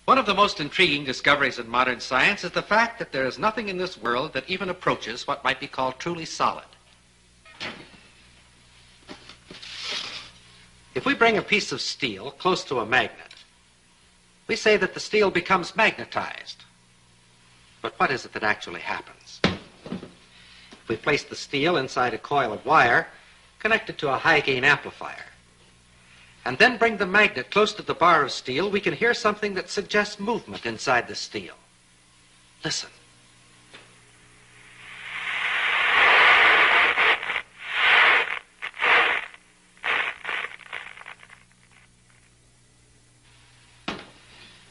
One of the most intriguing discoveries in modern science is the fact that there is nothing in this world that even approaches what might be called truly solid. If we bring a piece of steel close to a magnet, we say that the steel becomes magnetized. But what is it that actually happens? If we place the steel inside a coil of wire connected to a high-gain amplifier, and then bring the magnet close to the bar of steel, we can hear something that suggests movement inside the steel. Listen.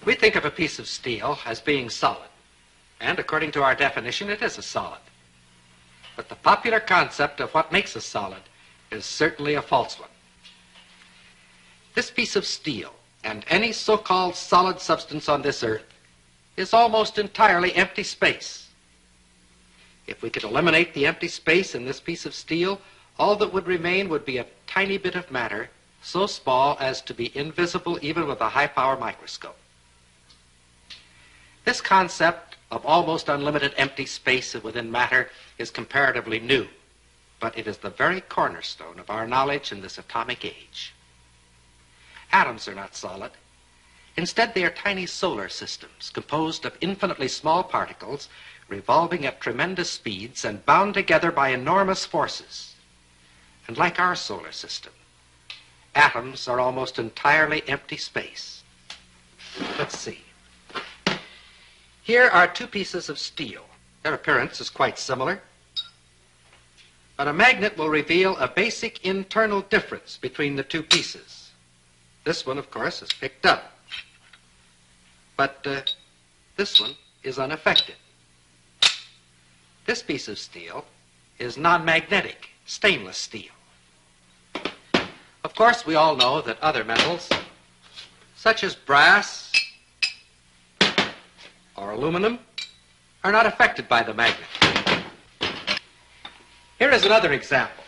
We think of a piece of steel as being solid, and according to our definition, it is a solid. But the popular concept of what makes a solid is certainly a false one. This piece of steel, and any so-called solid substance on this earth, is almost entirely empty space. If we could eliminate the empty space in this piece of steel, all that would remain would be a tiny bit of matter, so small as to be invisible even with a high-power microscope. This concept of almost unlimited empty space within matter is comparatively new, but it is the very cornerstone of our knowledge in this atomic age. Atoms are not solid. Instead, they are tiny solar systems composed of infinitely small particles revolving at tremendous speeds and bound together by enormous forces. And like our solar system, atoms are almost entirely empty space. Let's see. Here are two pieces of steel. Their appearance is quite similar, but a magnet will reveal a basic internal difference between the two pieces. This one, of course, is picked up, but this one is unaffected. This piece of steel is non-magnetic, stainless steel. Of course, we all know that other metals, such as brass or aluminum, are not affected by the magnet. Here is another example.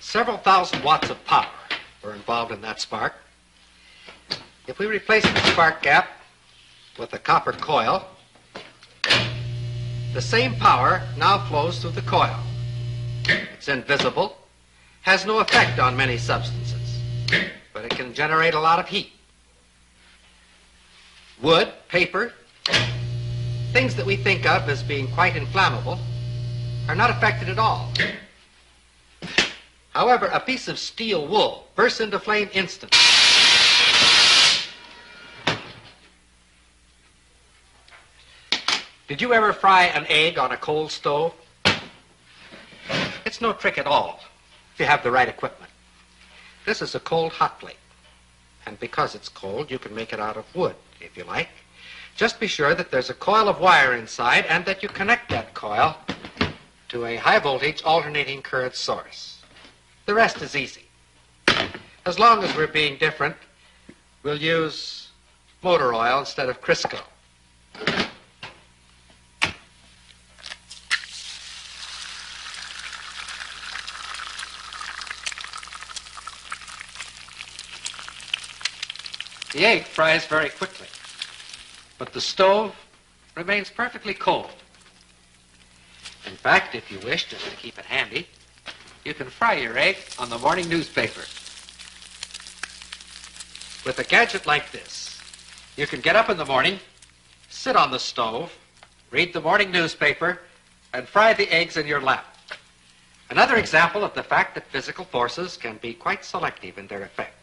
Several thousand watts of power were involved in that spark. If we replace the spark gap with a copper coil, the same power now flows through the coil. It's invisible, has no effect on many substances, but it can generate a lot of heat. Wood, paper, things that we think of as being quite inflammable are not affected at all. However, a piece of steel wool bursts into flame instantly. Did you ever fry an egg on a coal stove? It's no trick at all if you have the right equipment. This is a cold hot plate, and because it's cold, you can make it out of wood, if you like. Just be sure that there's a coil of wire inside and that you connect that coil to a high-voltage alternating current source. The rest is easy. As long as we're being different, we'll use motor oil instead of Crisco. The egg fries very quickly, but the stove remains perfectly cold. In fact, if you wish, just to keep it handy, you can fry your egg on the morning newspaper. With a gadget like this, you can get up in the morning, sit on the stove, read the morning newspaper, and fry the eggs in your lap. Another example of the fact that physical forces can be quite selective in their effect.